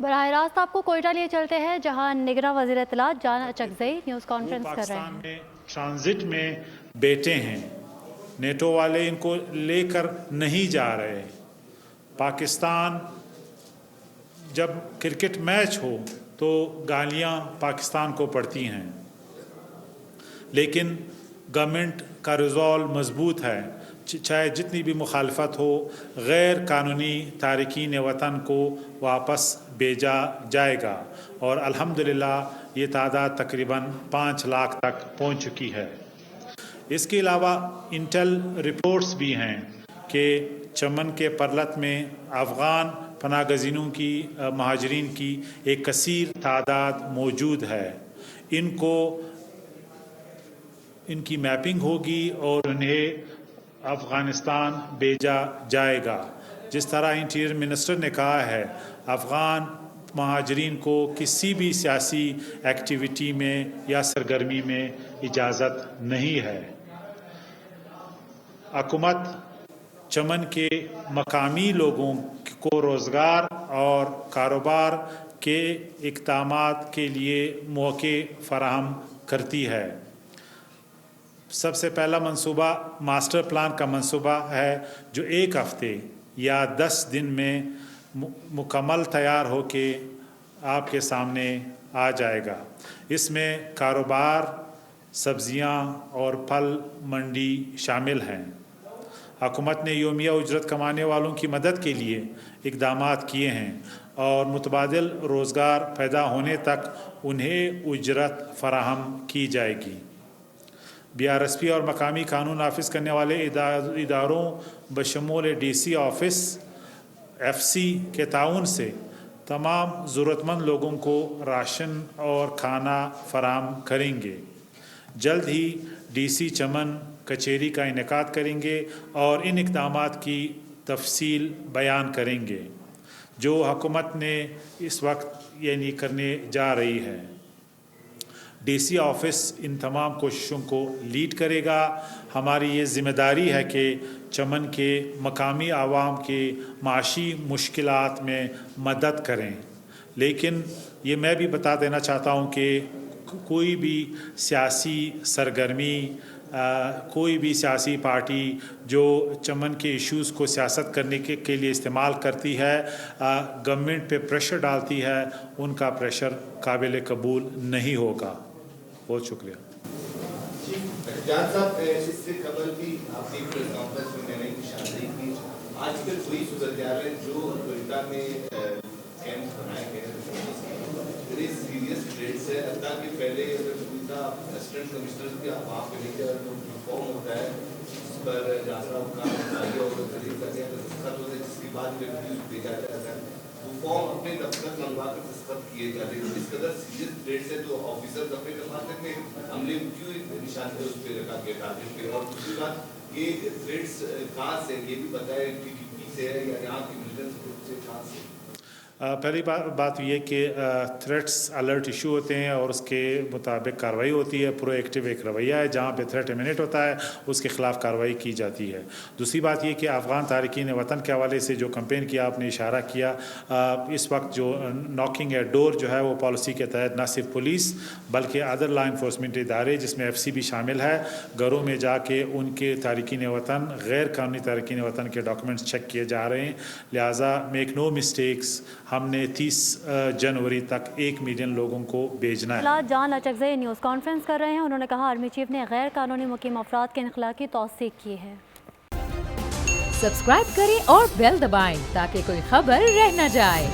براہ راست آپ کو کوئٹہ لیے چلتے ہیں جہاں نگراں وزیر اطلاعات جان اچکزئی نیوز کانفرنس کر رہے ہیں۔ پاکستان میں ٹرانزٹ میں بیٹھے ہیں، نیٹو والے ان کو لے کر نہیں جا رہے۔ پاکستان جب کرکٹ میچ ہو تو گالیاں پاکستان کو پڑتی ہیں، لیکن گورنمنٹ کا ریزولو مضبوط ہے، چاہے جتنی بھی مخالفت ہو غیر قانونی تارکین وطن کو واپس بھیجا جائے گا، اور الحمدللہ یہ تعداد تقریباً 5 لاکھ تک پہنچ چکی ہے۔ اس کے علاوہ انٹل رپورٹس بھی ہیں کہ چمن کے پرلت میں افغان پناہ گزینوں کی مہاجرین کی ایک کثیر تعداد موجود ہے۔ ان کی میپنگ ہوگی اور انہیں افغانستان بھیجا جائے گا۔ جس طرح انٹیریئر منسٹر نے کہا ہے، افغان مہاجرین کو کسی بھی سیاسی ایکٹیویٹی میں یا سرگرمی میں اجازت نہیں ہے۔ حکومت چمن کے مقامی لوگوں کو روزگار اور کاروبار کے اقدامات کے لیے مواقع فراہم کرتی ہے۔ سب سے پہلا منصوبہ ماسٹر پلان کا منصوبہ ہے جو 1 ہفتے یا 10 دن میں مکمل تیار ہو کے آپ کے سامنے آ جائے گا۔ اس میں کاروبار، سبزیاں اور پھل منڈی شامل ہیں۔ حکومت نے یومیہ اجرت کمانے والوں کی مدد کے لیے اقدامات کیے ہیں اور متبادل روزگار پیدا ہونے تک انہیں اجرت فراہم کی جائے گی۔ BRSP اور مقامی قانون نافذ کرنے والے اداروں بشمول DC آفس FC کے تعاون سے تمام ضرورت مند لوگوں کو راشن اور کھانا فراہم کریں گے۔ جلد ہی DC چمن کچہری کا انعقاد کریں گے اور ان اقدامات کی تفصیل بیان کریں گے جو حکومت نے اس وقت کرنے جا رہی ہے۔ DC آفس ان تمام کوششوں کو لیڈ کرے گا۔ ہماری یہ ذمہ داری ہے کہ چمن کے مقامی عوام کے معاشی مشکلات میں مدد کریں، لیکن یہ میں بھی بتا دینا چاہتا ہوں کہ کوئی بھی سیاسی سرگرمی، کوئی بھی سیاسی پارٹی جو چمن کے ایشوز کو سیاست کرنے کے لیے استعمال کرتی ہے، گورنمنٹ پہ پریشر ڈالتی ہے، ان کا پریشر قابل قبول نہیں ہوگا۔ بہت شکریہ۔ جان صاحب، اس سے قبل بھی آپ کی پریس کانفرنس میں نے نشاندہی کی، آج کل وہی صورتحال ہے جو کوئٹہ میں کیمپ بنائے گئے ہیں، ویری سیریس تھریٹس ہے، حتیٰ کہ پہلے اگر کوئٹہ اسسٹنٹ کمشنر کے وہاں پہ لے کر فارم ہوتا ہے اس پر جاسرہ حکام اور تحریر کرتے ہیں تو دستخط ہوتے ہیں، جس کے بعد ریفیوز بھیجا جاتا ہے، وہ فارم اپنے دفتر منگوا کر دستخط کیے جاتے ہیں۔ اس قدر سیریس تھریٹس ہے تو آفیسر اپنے دفاتر میں عملے کیوں نشاندہی اس پہ رکھا گیا ٹارگیٹ پہ؟ اور دوسری بات، یہ تھریٹس کہاں سے، یہ بھی پتہ ہے PTP سے ہے یا یہاں کی ملیٹنٹ گروپ سے، کہاں سے؟ پہلی بات یہ کہ تھریٹس الرٹ ایشو ہوتے ہیں اور اس کے مطابق کارروائی ہوتی ہے۔ پرو ایکٹیو ایک رویہ ہے، جہاں پہ تھریٹ ایمنیٹ ہوتا ہے اس کے خلاف کارروائی کی جاتی ہے۔ دوسری بات یہ کہ افغان تارکین وطن کے حوالے سے جو کمپین کیا آپ نے اشارہ کیا، اس وقت جو ناکنگ ایٹ ڈور جو ہے وہ پالیسی کے تحت نہ صرف پولیس بلکہ ادر لا انفورسمنٹ ادارے جس میں FC بھی شامل ہے، گھروں میں جا کے ان کے تارکین وطن، غیر قانونی تارکین وطن کے ڈاکومنٹس چیک کیے جا رہے ہیں۔ لہٰذا میک نو مسٹیکس، ہم نے 30 جنوری تک 1 ملین لوگوں کو بھیجنا ہے۔ جان اچکزئی نیوز کانفرنس کر رہے ہیں، انہوں نے کہا آرمی چیف نے غیر قانونی مقیم افراد کے انخلاء کی توثیق کی ہے۔ سبسکرائب کریں اور بیل دبائیں تاکہ کوئی خبر رہ نہ جائے۔